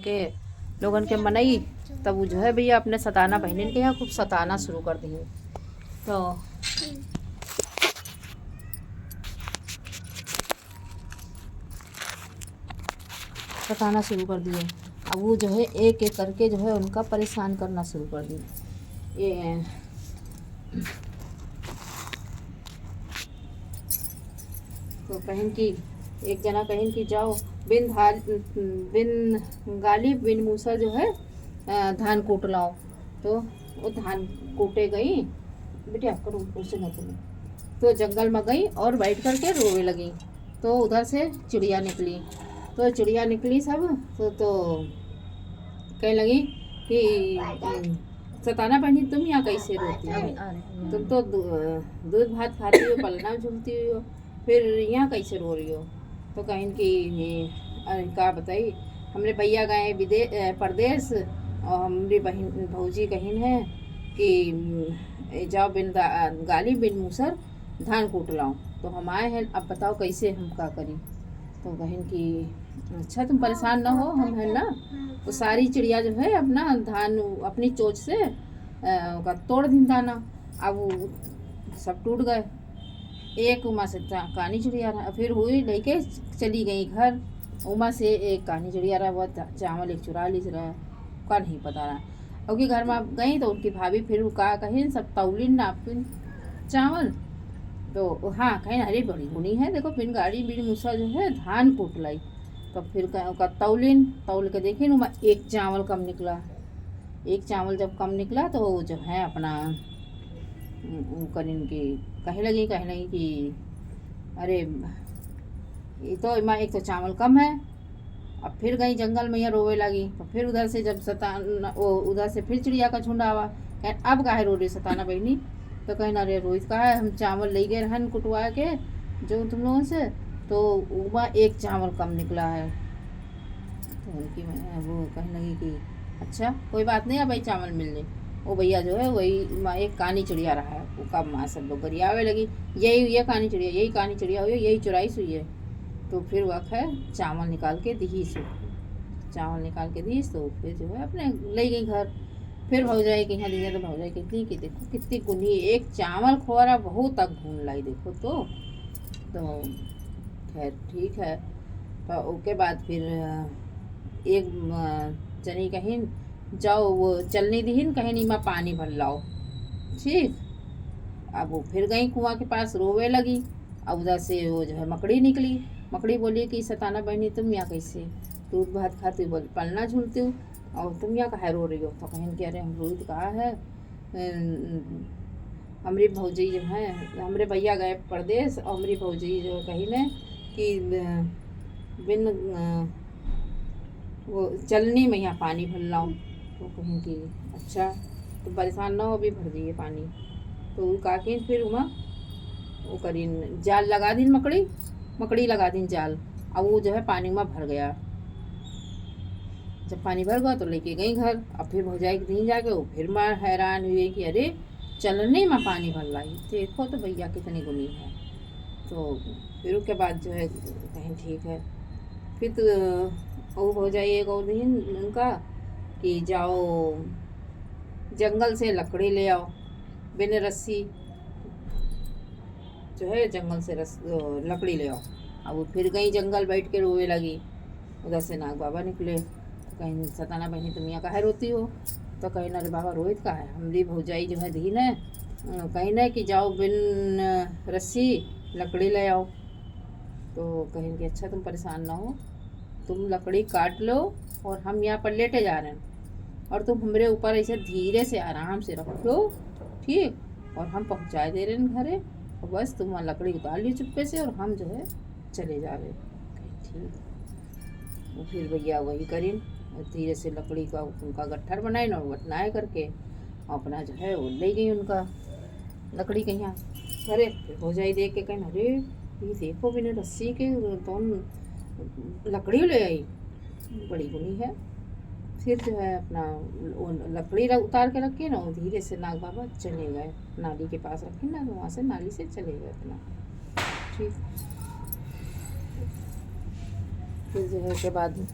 के लोगन के मनई, तब वो जो है भैया अपने सताना बहनिन के यहाँ खूब सताना शुरू कर दिए। तो सताना शुरू कर दिए। अब वो जो है एक एक करके जो है उनका परेशान करना शुरू कर दिए। ये तो कहें कि एक जना कहें कि जाओ बिन गाली बिन मूसा जो है धान कूट लाओ। तो वो धान कूटे गई, बेटे करो उससे न तुम्हें, तो जंगल में गई और बैठ कर के रोवे लगी। तो उधर से चिड़िया निकली, तो चिड़िया निकली सब तो कहने लगी कि सताना बहनी तुम यहाँ कैसे रोती हो, तुम तो दूध भात खाती हो, पलना झूलती हो, फिर यहाँ कैसे रो रही हो। तो कहीं कि का बताई, हमरे भैया गए परदेश और हमारी बहन भौजी कहीं है कि जाओ बिन गाली बिन मूसर धान कूट लाओ। तो हम आए हैं, अब बताओ कैसे हम क्या करें। तो बहन की अच्छा तुम परेशान ना हो, हम है ना। तो सारी चिड़िया जो है अपना धान अपनी चोंच से तोड़ दिन दाना। अब वो सब टूट गए। एक उमा से कहानी चिड़िया रहा, फिर हुई लेके चली गई घर। उमा से एक कहानी चिड़िया रहा, वो चावल एक चुरा ली रहा, का नहीं पता रहा। क्योंकि घर में गई तो उनकी भाभी फिर का कहीं सब तौलिन नापिन चावल। तो हाँ कहीं अरे बड़ी गुनी है, देखो बिन गाड़ी बिन मूसा जो है धान कूट लाई। तो फिर का तौलिन तौल के देखी उमा एक चावल कम निकला। एक चावल जब कम निकला तो वो जो है अपना करीन की कहने लगी कि अरे ये तो इमा एक तो चावल कम है। अब फिर गई जंगल में, यहाँ रोवे लगी। तो फिर उधर से जब उधर से फिर चिड़िया का झुंड आवा, कह अब काहे रो रही सताना बहनी। तो कहना अरे रोहित कहा है हम चावल ले गए रहन कुटवा के जो तुम लोगों से, तो उमा एक चावल कम निकला है। तो उनकी वो कहने लगी कि अच्छा कोई बात नहीं, अब भाई चावल मिल जाए। वो भैया जो है वही एक कानी चिड़िया रहा है, वो कब माँ सब लोग गरियावे लगी, यही हुई है कानी चिड़िया, यही कानी चिड़िया हुई है, यही चुराई सुई है। तो फिर वह है चावल निकाल के दी सो, चावल निकाल के दी तो फिर जो है अपने ले गई घर। फिर भौजाई के यहाँ दिया तो भौजाई कहती कि देखो कितनी गुनी, एक चावल खोरा बहुत तक भून लाई देखो। तो खैर ठीक है। तो उसके बाद फिर एक जनी कहीं जाओ वो चलनी दीन कहीं नीमा पानी भर लाओ, ठीक। अब वो फिर गई कुआं के पास रोवे लगी। अब उधर से वो जो है मकड़ी निकली। मकड़ी बोली कि सताना बहनी तुम यहाँ कैसे दूध भात खाती हो, पलना झूलती हो, और तुम यहाँ काहे रो रही हो। तो कहीं कि अरे हम रोहित कहा है हमारी भौजी जो है, हमारे भैया गए परदेश और हमारी भौजी जो कहीं ने कि बिन वो चलनी में यहाँ पानी भर लाऊं। तो कहीं कि अच्छा तो परेशान ना हो, अभी भर दिए पानी। तो काकिन फिर उमा वो करीन जाल लगा दिन, मकड़ी लगा दिन जाल। अब वो जो है पानी में भर गया। जब पानी भर गया तो लेके गई घर। अब फिर भौजाई के दिन जाके वो फिर माँ हैरान हुई कि अरे चलने में पानी भर लाई, देखो तो भैया कितनी गुनी है। तो फिर उसके बाद जो है कहीं ठीक है। फिर तो वो भौजाई एक और दिन उनका कि जाओ जंगल से लकड़ी ले आओ, बिन रस्सी जो है जंगल से लकड़ी ले आओ। अब वो फिर गई जंगल, बैठ के रोवे लगी। उधर से नाग बाबा निकले। तो कहीं सताना बहनी तुम यहाँ काहे रोती हो। तो कहीं अरे बाबा रोहित का है, हमारी भौजाई जो है दीन है, कहीं ना कि जाओ बिन रस्सी लकड़ी ले आओ। तो कहें कि अच्छा तुम परेशान ना हो, तुम लकड़ी काट लो और हम यहाँ पर लेटे जा रहे हैं, और तुम हमारे ऊपर ऐसे धीरे से आराम से रखो, ठीक, और हम पहुँचा दे रहे हैं घरे, और बस तुम वहाँ लकड़ी उतार ली चुप्पे से और हम जो है चले जा रहे। ठीक। वो फिर भैया वही करीन, और धीरे से लकड़ी का उनका गट्ठर बनाए और बटनाए करके अपना जो है वो ले गई उनका लकड़ी के यहाँ घरे। फिर भौजाई देख के कहें अरे ये देखो बिना रस्सी के तो लकड़ी ले आई, बड़ी गुनी है। फिर जो है अपना लकड़ी उतार के रखे ना, वो धीरे से नाग बाबा चले गए, नाली के पास रखे ना, तो वहाँ से नाली से चले गए अपना। ठीक। फिर जो है के बाद